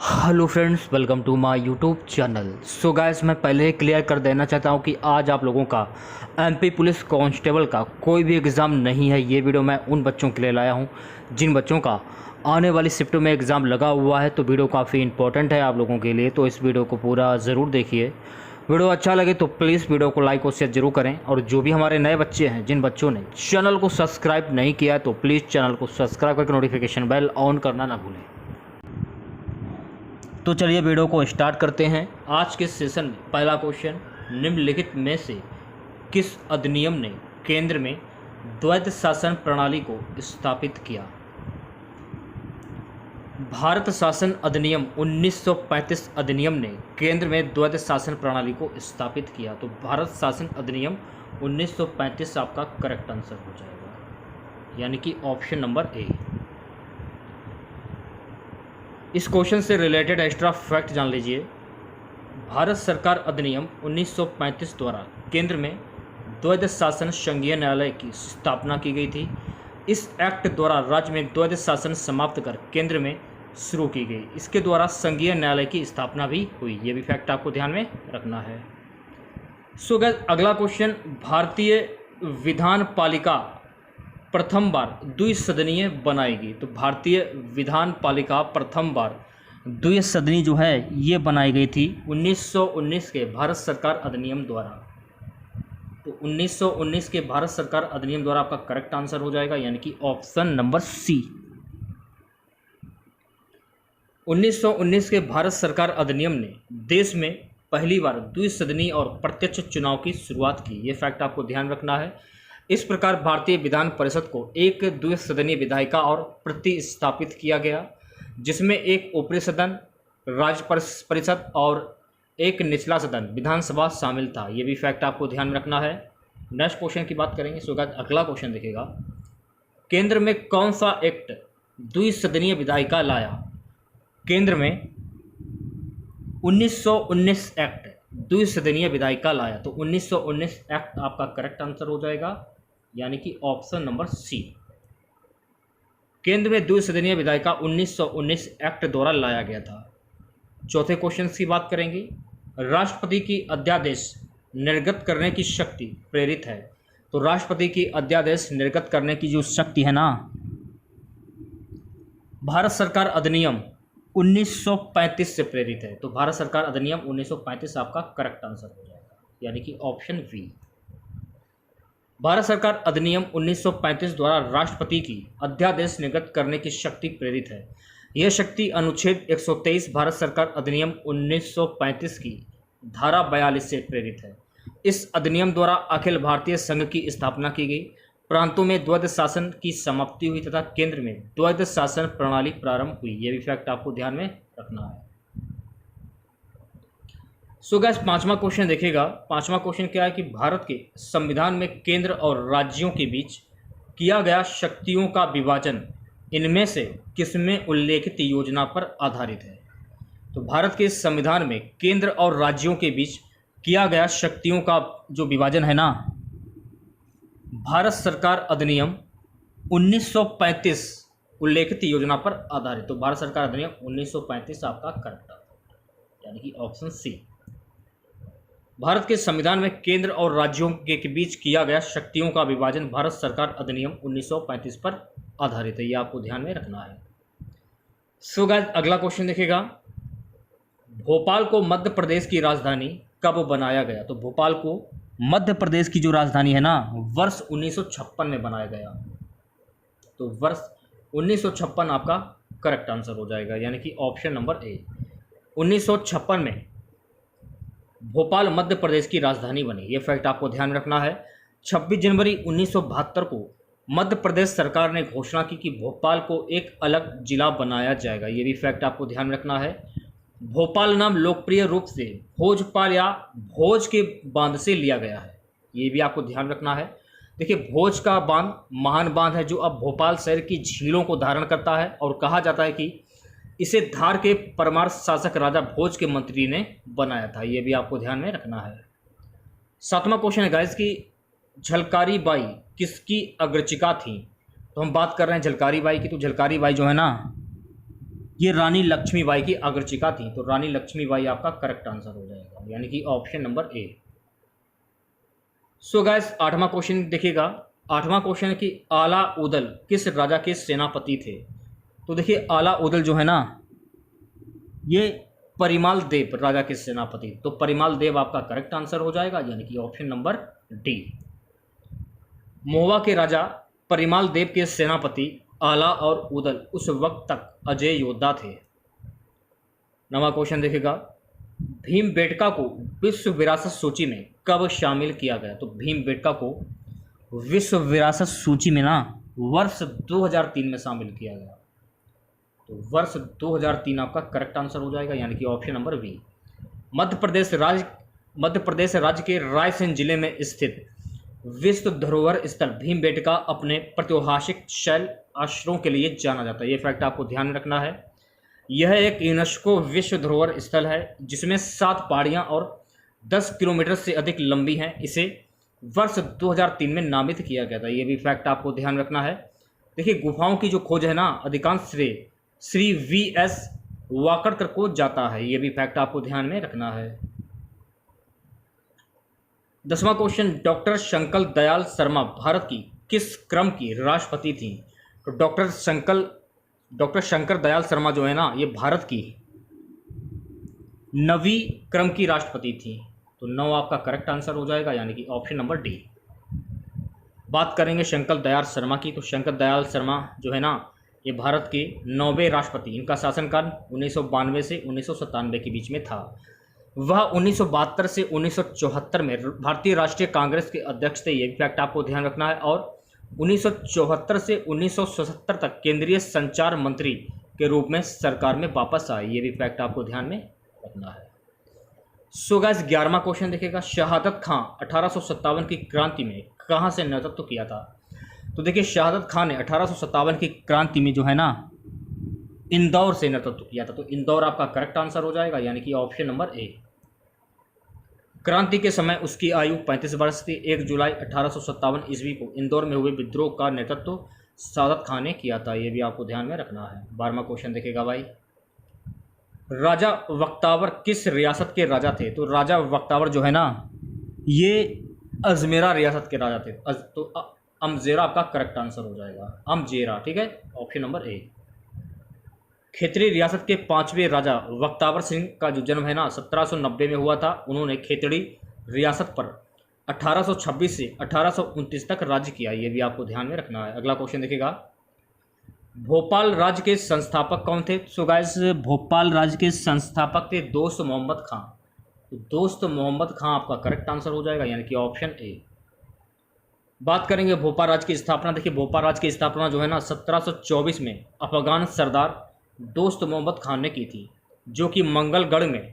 Hello friends, welcome to my YouTube channel. So guys, मैं पहले ही clear कर देना चाहता हूं कि आज आप लोगों का एमपी पुलिस कांस्टेबल का कोई भी एग्ज़ाम नहीं है। ये वीडियो मैं उन बच्चों के लिए लाया हूं जिन बच्चों का आने वाली शिफ्ट में एग्ज़ाम लगा हुआ है। तो वीडियो काफ़ी इंपॉर्टेंट है आप लोगों के लिए, तो इस वीडियो को पूरा ज़रूर देखिए। वीडियो अच्छा लगे तो प्लीज़ वीडियो को लाइक और शेयर जरूर करें। और जो भी हमारे नए बच्चे हैं, जिन बच्चों ने चैनल को सब्सक्राइब नहीं किया है, तो प्लीज़ चैनल को सब्सक्राइब करके नोटिफिकेशन बेल ऑन करना ना भूलें। तो चलिए वीडियो को स्टार्ट करते हैं। आज के सेशन में पहला क्वेश्चन, निम्नलिखित में से किस अधिनियम ने केंद्र में द्वैध शासन प्रणाली को स्थापित किया? भारत शासन अधिनियम 1935 अधिनियम ने केंद्र में द्वैध शासन प्रणाली को स्थापित किया। तो भारत शासन अधिनियम 1935 आपका करेक्ट आंसर हो जाएगा, यानी कि ऑप्शन नंबर ए। इस क्वेश्चन से रिलेटेड एक्स्ट्रा फैक्ट जान लीजिए। भारत सरकार अधिनियम 1935 द्वारा केंद्र में द्वैध शासन संघीय न्यायालय की स्थापना की गई थी। इस एक्ट द्वारा राज्य में द्वैध शासन समाप्त कर केंद्र में शुरू की गई। इसके द्वारा संघीय न्यायालय की स्थापना भी हुई। ये भी फैक्ट आपको ध्यान में रखना है। सो गाइस, अगला क्वेश्चन, भारतीय विधान पालिका प्रथम बार द्विसदनीय बनाएगी। तो भारतीय विधान पालिका प्रथम बार द्विसदनीय जो है ये बनाई गई थी 1919 के भारत सरकार अधिनियम द्वारा। तो 1919 के भारत सरकार अधिनियम द्वारा आपका करेक्ट आंसर हो जाएगा, यानी कि ऑप्शन नंबर सी। 1919 के भारत सरकार अधिनियम ने देश में पहली बार द्विसदनीय और प्रत्यक्ष चुनाव की शुरुआत की। ये फैक्ट आपको ध्यान रखना है। इस प्रकार भारतीय विधान परिषद को एक द्विसदनीय विधायिका और प्रतिस्थापित किया गया, जिसमें एक ऊपरी सदन राज्य परिषद और एक निचला सदन विधानसभा शामिल था। ये भी फैक्ट आपको ध्यान में रखना है। नेक्स्ट क्वेश्चन की बात करेंगे। सो गाइस, अगला क्वेश्चन देखिएगा, केंद्र में कौन सा एक्ट द्विसदनीय विधायिका लाया? केंद्र में 1919 एक्ट द्विसदनीय विधायिका लाया। तो 1919 एक्ट आपका करेक्ट आंसर हो जाएगा, यानी कि ऑप्शन नंबर सी। केंद्र में द्विसदनीय विधायिका 1919 एक्ट द्वारा लाया गया था। चौथे क्वेश्चन की बात करेंगे, राष्ट्रपति की अध्यादेश निर्गत करने की शक्ति प्रेरित है। तो राष्ट्रपति की अध्यादेश निर्गत करने की जो शक्ति है ना, भारत सरकार अधिनियम 1935 से प्रेरित है। तो भारत सरकार अधिनियम 1935 आपका करेक्ट आंसर हो जाएगा, यानी कि ऑप्शन बी। भारत सरकार अधिनियम 1935 द्वारा राष्ट्रपति की अध्यादेश निर्गत करने की शक्ति प्रेरित है। यह शक्ति अनुच्छेद 123 भारत सरकार अधिनियम 1935 की धारा 42 से प्रेरित है। इस अधिनियम द्वारा अखिल भारतीय संघ की स्थापना की गई, प्रांतों में द्वैध शासन की समाप्ति हुई तथा केंद्र में द्वैध शासन प्रणाली प्रारंभ हुई। यह भी फैक्ट आपको ध्यान में रखना है। सो गाइस, पांचवा क्वेश्चन देखिएगा। पांचवा क्वेश्चन क्या है कि भारत के संविधान में केंद्र और राज्यों के बीच किया गया शक्तियों का विभाजन इनमें से किसमें उल्लेखित योजना पर आधारित है? तो भारत के संविधान में केंद्र और राज्यों के बीच किया गया शक्तियों का जो विभाजन है ना, भारत सरकार अधिनियम 1935 उल्लेखित योजना पर आधारित। तो भारत सरकार अधिनियम 1935 आपका करेक्ट आंसर, यानी कि ऑप्शन सी। भारत के संविधान में केंद्र और राज्यों के बीच किया गया शक्तियों का विभाजन भारत सरकार अधिनियम 1935 पर आधारित है। यह आपको ध्यान में रखना है। सो गाइस, अगला क्वेश्चन देखिएगा, भोपाल को मध्य प्रदेश की राजधानी कब बनाया गया? तो भोपाल को मध्य प्रदेश की जो राजधानी है ना, वर्ष 1956 में बनाया गया। तो वर्ष 1956 आपका करेक्ट आंसर हो जाएगा, यानी कि ऑप्शन नंबर ए। 1956 में भोपाल मध्य प्रदेश की राजधानी बनी। ये फैक्ट आपको ध्यान रखना है। 26 जनवरी 1972 को मध्य प्रदेश सरकार ने घोषणा की कि भोपाल को एक अलग जिला बनाया जाएगा। ये भी फैक्ट आपको ध्यान रखना है। भोपाल नाम लोकप्रिय रूप से भोजपाल या भोज के बांध से लिया गया है। ये भी आपको ध्यान रखना है। देखिए, भोज का बांध महान बांध है जो अब भोपाल शहर की झीलों को धारण करता है, और कहा जाता है कि इसे धार के परमार शासक राजा भोज के मंत्री ने बनाया था। ये भी आपको ध्यान में रखना है। सातवां क्वेश्चन है गाइस कि झलकारी बाई किसकी अग्रचिका थी? तो हम बात कर रहे हैं झलकारी बाई की। तो झलकारी बाई जो है ना, ये रानी लक्ष्मीबाई की अग्रचिका थी, तो रानी लक्ष्मीबाई आपका करेक्ट आंसर हो जाएगा, यानी कि option number A. So guys 8वां क्वेश्चन देखिएगा। 8वां क्वेश्चन है कि आला उदल किस राजा के सेनापति थे? तो देखिए आला उदल जो है ना, ये परिमाल देव राजा के सेनापति, तो परिमाल देव आपका करेक्ट आंसर हो जाएगा, यानी कि ऑप्शन नंबर डी। मोवा के राजा परिमाल देव के सेनापति आला और उदल उस वक्त तक अजय योद्धा थे। 9वां क्वेश्चन देखेगा, भीमबेटका को विश्व विरासत सूची में कब शामिल किया गया? तो भीमबेटका को विश्व विरासत सूची में ना वर्ष 2003 में शामिल किया गया, तो वर्ष 2003 आपका करेक्ट आंसर हो जाएगा, यानी कि option number B. Madhya Pradesh राज्य के रायसेन जिले में स्थित विश्व धरोहर स्थल भीमबेटका अपने प्रातिहासिक शैल आश्रयों के लिए जाना जाता है। ये फैक्ट आपको ध्यान में रखना है। यह एक यूनेस्को विश्व धरोहर स्थल है जिसमें 7 पहाड़ियाँ और 10 किलोमीटर से अधिक लंबी हैं। इसे वर्ष 2003 में नामित किया गया था। ये भी फैक्ट आपको ध्यान रखना है। देखिए गुफाओं की जो खोज है ना, अधिकांश श्रेय श्री VS वाकड़कर को जाता है। ये भी फैक्ट आपको ध्यान में रखना है। 10वां क्वेश्चन, डॉक्टर शंकर दयाल शर्मा भारत की किस क्रम की राष्ट्रपति थी? तो डॉक्टर शंकर दयाल शर्मा जो है ना, ये भारत की 9वीं क्रम की राष्ट्रपति थी, तो 9 आपका करेक्ट आंसर हो जाएगा, यानी कि ऑप्शन नंबर डी। बात करेंगे शंकर दयाल शर्मा की, तो शंकर दयाल शर्मा जो है ना, ये भारत के 9वें राष्ट्रपति। इनका शासनकाल 1992 से 1997 के बीच में था। वह 1972 से 1974 में भारतीय राष्ट्रीय कांग्रेस के अध्यक्ष थे। ये भी फैक्ट आपको ध्यान रखना है। और 1974 से 1977 तक केंद्रीय संचार मंत्री के रूप में सरकार में वापस आए। ये भी फैक्ट आपको ध्यान में रखना है। सो गाइस 11वां क्वेश्चन देखेगा, शहादत खां 1857 की क्रांति में कहाँ से नेतृत्व किया था? तो देखिए शहादत खां ने 1857 की क्रांति में जो है ना, इंदौर से नेतृत्व किया था, तो इंदौर आपका करेक्ट आंसर हो जाएगा, यानी कि ऑप्शन नंबर ए। क्रांति के समय उसकी आयु 35 वर्ष थी। 1 जुलाई 1857 ईस्वी को इंदौर में हुए विद्रोह का नेतृत्व शहादत खां ने किया था। ये भी आपको ध्यान में रखना है। 12वां क्वेश्चन देखेगा भाई, राजा बख्तावर किस रियासत के राजा थे? तो राजा बख्तावर जो है ना, ये अजमेरा रियासत के राजा थे। तो अमजेरा आपका करेक्ट आंसर हो जाएगा, अमजेरा, ठीक है, ऑप्शन नंबर ए। खेतड़ी रियासत के 5वें राजा बख्तावर सिंह का जो जन्म है ना 1790 में हुआ था। उन्होंने खेतड़ी रियासत पर 1826 से 1829 तक राज्य किया। ये भी आपको ध्यान में रखना है। अगला क्वेश्चन देखिएगा, भोपाल राज्य के संस्थापक कौन थे? सो गाइस भोपाल राज्य के संस्थापक थे दोस्त मोहम्मद खां। तो दोस्त मोहम्मद खां आपका करेक्ट आंसर हो जाएगा, यानी कि ऑप्शन ए। बात करेंगे भोपाल राज्य की स्थापना। देखिए भोपाल राज्य की स्थापना जो है ना 1724 में अफगान सरदार दोस्त मोहम्मद खान ने की थी, जो कि मंगलगढ़ में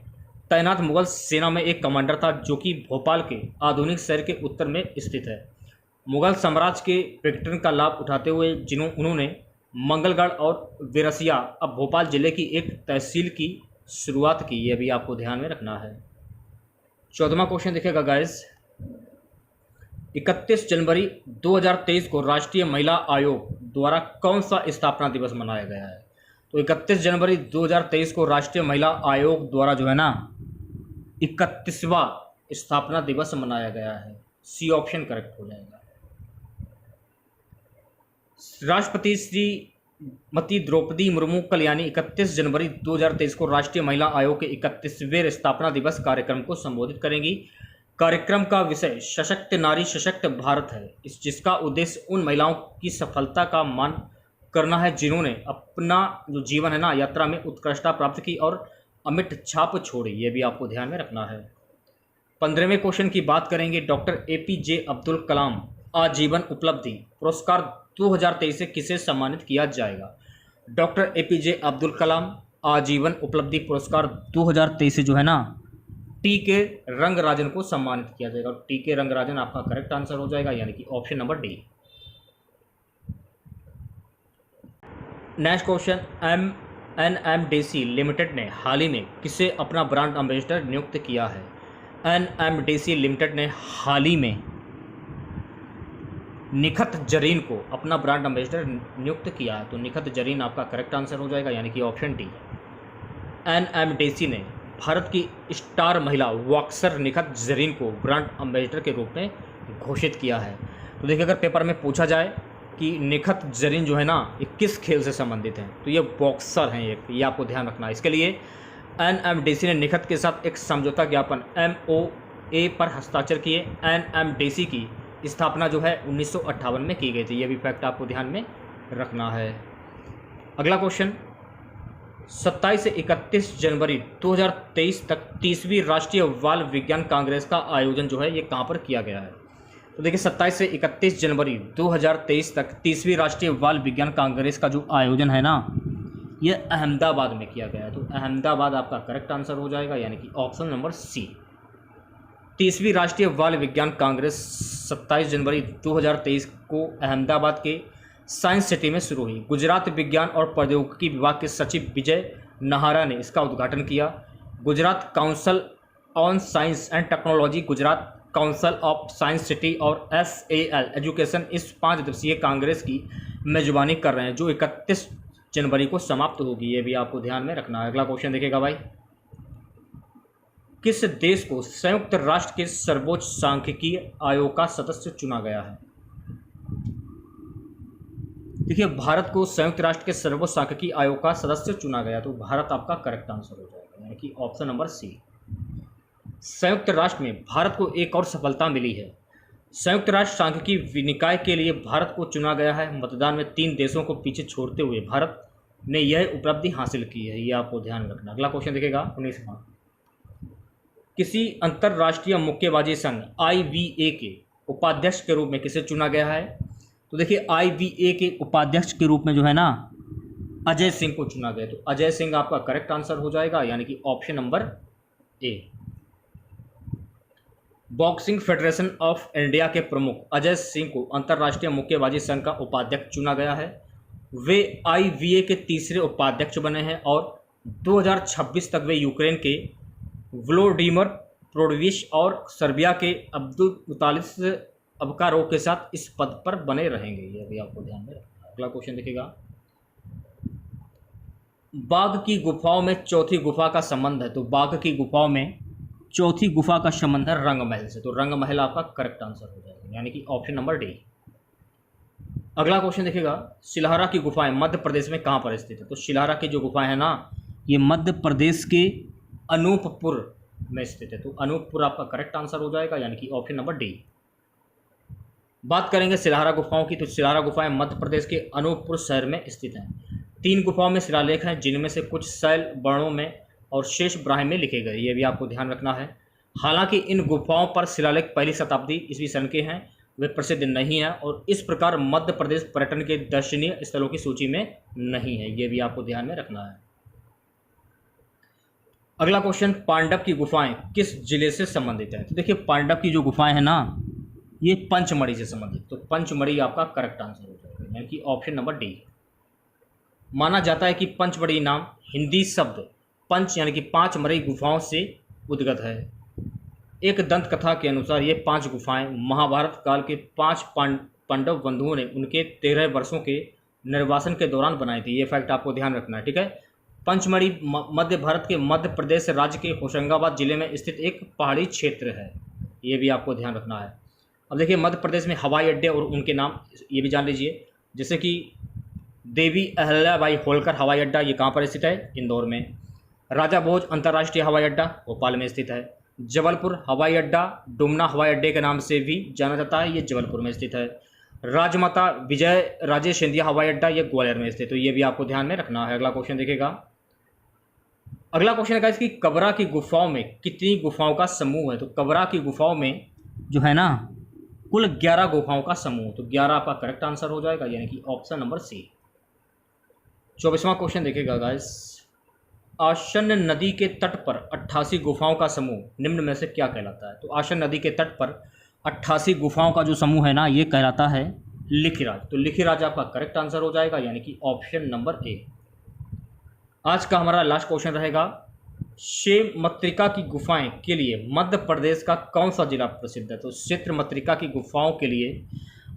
तैनात मुगल सेना में एक कमांडर था, जो कि भोपाल के आधुनिक शहर के उत्तर में स्थित है। मुगल साम्राज्य के विघटन का लाभ उठाते हुए उन्होंने मंगलगढ़ और विरसिया अब भोपाल जिले की एक तहसील की शुरुआत की। यह भी आपको ध्यान में रखना है। 14वां क्वेश्चन देखिएगा गाइस, 31 जनवरी 2023 को राष्ट्रीय महिला आयोग द्वारा कौन सा स्थापना दिवस मनाया गया है? तो 31 जनवरी 2023 को राष्ट्रीय महिला आयोग द्वारा जो है ना 31वां स्थापना दिवस मनाया गया है। सी ऑप्शन करेक्ट हो जाएगा। राष्ट्रपति श्रीमती द्रौपदी मुर्मू कल यानी 31 जनवरी 2023 को राष्ट्रीय महिला आयोग के 31वें स्थापना दिवस कार्यक्रम को संबोधित करेंगी। कार्यक्रम का विषय सशक्त नारी सशक्त भारत है, जिसका उद्देश्य उन महिलाओं की सफलता का मान करना है जिन्होंने अपना जो जीवन है ना यात्रा में उत्कृष्टता प्राप्त की और अमिट छाप छोड़ी। ये भी आपको ध्यान में रखना है। 15वें क्वेश्चन की बात करेंगे, डॉक्टर APJ अब्दुल कलाम आजीवन उपलब्धि पुरस्कार 2023 से किसे सम्मानित किया जाएगा? डॉक्टर APJ अब्दुल कलाम आजीवन उपलब्धि पुरस्कार 2023 से जो है ना TK रंगराजन को सम्मानित किया जाएगा। और TK रंगराजन आपका करेक्ट आंसर हो जाएगा, यानी कि option number D. Next question, NMDC limited ने हाल ही में किसे अपना ब्रांड एम्बेसडर नियुक्त किया है? NMDC लिमिटेड ने हाल ही में निखत जरीन को अपना ब्रांड एम्बेसडर नियुक्त किया है? तो निखत जरीन आपका करेक्ट आंसर हो जाएगा, यानी कि ऑप्शन डी। एनएमडीसी ने भारत की स्टार महिला बॉक्सर निखत जरीन को ब्रांड एम्बेसडर के रूप में घोषित किया है। तो देखिए, अगर पेपर में पूछा जाए कि निखत जरीन जो है ना, ये किस खेल से संबंधित हैं, तो ये बॉक्सर हैं एक, ये आपको ध्यान रखना है। इसके लिए एनएमडीसी ने निखत के साथ एक समझौता ज्ञापन MOA पर हस्ताक्षर किए। एनएमडीसी की स्थापना जो है 1958 में की गई थी, ये भी फैक्ट आपको ध्यान में रखना है। अगला क्वेश्चन, 27 से 31 जनवरी 2023 तक 30वीं राष्ट्रीय बाल विज्ञान कांग्रेस का आयोजन जो है ये कहाँ पर किया गया है? तो देखिए, 27 से 31 जनवरी 2023 तक 30वीं राष्ट्रीय बाल विज्ञान कांग्रेस का जो आयोजन है ना, ये अहमदाबाद में किया गया है। तो अहमदाबाद आपका करेक्ट आंसर हो जाएगा, यानी कि ऑप्शन नंबर सी। 30वीं राष्ट्रीय बाल विज्ञान कांग्रेस 27 जनवरी 2023 को अहमदाबाद के साइंस सिटी में शुरू हुई। गुजरात विज्ञान और प्रौद्योगिकी विभाग के सचिव विजय नहारा ने इसका उद्घाटन किया। Gujarat council on science and technology, Gujarat council of science city और SAL एजुकेशन इस 5 दिवसीय कांग्रेस की मेजबानी कर रहे हैं, जो 31 जनवरी को समाप्त होगी। ये भी आपको ध्यान में रखना है। अगला क्वेश्चन देखिएगा भाई, किस देश को संयुक्त राष्ट्र के सर्वोच्च सांख्यिकीय आयोग का सदस्य चुना गया है? देखिए, भारत को संयुक्त राष्ट्र के सर्वोच्च सांख्यिकीय आयोग का सदस्य चुना गया, तो भारत आपका करेक्ट आंसर हो जाएगा, यानी कि ऑप्शन नंबर सी। संयुक्त राष्ट्र में भारत को एक और सफलता मिली है। संयुक्त राष्ट्र सांख्यिकीय निकाय के लिए भारत को चुना गया है। मतदान में 3 देशों को पीछे छोड़ते हुए भारत ने यह उपलब्धि हासिल की है, ये आपको ध्यान रखना। अगला क्वेश्चन देखिएगा, 19वां, किसी अंतर्राष्ट्रीय मुक्केबाजी संघ IBA के उपाध्यक्ष के रूप में किसे चुना गया है? तो देखिए, IBA के उपाध्यक्ष के रूप में जो है ना, अजय सिंह को चुना गया। तो अजय सिंह आपका करेक्ट आंसर हो जाएगा, यानी कि option number A. Boxing federation of India के प्रमुख अजय सिंह को अंतर्राष्ट्रीय मुक्केबाजी संघ का उपाध्यक्ष चुना गया है। वे IBA के तीसरे उपाध्यक्ष बने हैं और 2026 तक वे यूक्रेन के व्लोडिमिर प्रोडविश और सर्बिया के अब्दुलमुतालिस अबकारोव के साथ इस पद पर बने रहेंगे, ये भी आपको ध्यान में रखना है। अगला क्वेश्चन देखिएगा, बाघ की गुफाओं में चौथी गुफा का संबंध है। तो बाघ की गुफाओं में चौथी गुफा का संबंध है रंग महल से। तो रंग महल आपका करेक्ट आंसर हो जाएगा, यानी कि ऑप्शन नंबर डी। अगला क्वेश्चन देखिएगा, शिलाहारा की गुफाएं मध्य प्रदेश में कहाँ पर स्थित है? तो शिलाहारा की जो गुफाएं हैं ना, ये मध्य प्रदेश के अनूपपुर में स्थित है। तो अनूपपुर आपका करेक्ट आंसर हो जाएगा, यानी कि ऑप्शन नंबर डी। बात करेंगे शिलाहारा गुफाओं की, तो शिलाहारा गुफाएं मध्य प्रदेश के अनूपपुर शहर में स्थित हैं। 3 गुफाओं में शिलालेख हैं, जिनमें से कुछ शैल वर्णों में और शेष ब्राह्मी में लिखे गए, ये भी आपको ध्यान रखना है। हालांकि इन गुफाओं पर शिलालेख पहली शताब्दी ईस्वी सन के हैं, वे प्रसिद्ध नहीं हैं और इस प्रकार मध्य प्रदेश पर्यटन के दर्शनीय स्थलों की सूची में नहीं है, ये भी आपको ध्यान में रखना है। अगला क्वेश्चन, पांडव की गुफाएं किस जिले से संबंधित है? तो देखिए, पांडव की जो गुफाएं हैं ना, ये पंचमढ़ी से संबंधित। तो पंचमढ़ी आपका करेक्ट आंसर हो जाएगा, यानी कि ऑप्शन नंबर डी। माना जाता है कि पंचमढ़ी नाम हिंदी शब्द पंच यानी कि 5 मरई गुफाओं से उद्गत है। एक दंत कथा के अनुसार ये 5 गुफाएं महाभारत काल के 5 पांडव बंधुओं ने उनके 13 वर्षों के निर्वासन के दौरान बनाई थी। ये फैक्ट आपको ध्यान रखना है, ठीक है। पंचमढ़ी मध्य भारत के मध्य प्रदेश राज्य के होशंगाबाद जिले में स्थित एक पहाड़ी क्षेत्र है, ये भी आपको ध्यान रखना है। अब देखिए, मध्य प्रदेश में हवाई अड्डे और उनके नाम ये भी जान लीजिए, जैसे कि देवी अहल्याबाई होलकर हवाई अड्डा, ये कहाँ पर स्थित है? इंदौर में। राजा भोज अंतर्राष्ट्रीय हवाई अड्डा भोपाल में स्थित है। जबलपुर हवाई अड्डा डुमना हवाई अड्डे के नाम से भी जाना जाता है, ये जबलपुर में स्थित है। राजमाता विजय राजे सिंधिया हवाई अड्डा, ये ग्वालियर में स्थित है, तो ये भी आपको ध्यान में रखना है। अगला क्वेश्चन देखिएगा, अगला क्वेश्चन है इसकी कबरा की गुफाओं में कितनी गुफाओं का समूह है? तो कबरा की गुफाओं में जो है ना, कुल 11 गुफाओं का समूह, तो 11 आपका करेक्ट आंसर हो जाएगा, यानी कि ऑप्शन नंबर सी। 24वां क्वेश्चन देखिएगा गाइस, आशन नदी के तट पर 88 गुफाओं का समूह निम्न में से क्या कहलाता है? तो आशन नदी के तट पर 88 गुफाओं का जो समूह है ना, ये कहलाता है लिखिराज। तो लिखिराज आपका करेक्ट आंसर हो जाएगा, यानी कि ऑप्शन नंबर ए। आज का हमारा लास्ट क्वेश्चन रहेगा, क्षेत्रमत्रिका की गुफाएं के लिए मध्य प्रदेश का कौन सा जिला प्रसिद्ध है? तो क्षेत्रमत्रिका की गुफाओं के लिए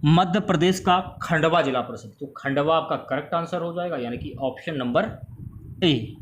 मध्य प्रदेश का खंडवा जिला परिषद, तो खंडवा आपका करेक्ट आंसर हो जाएगा, यानी कि ऑप्शन नंबर ए।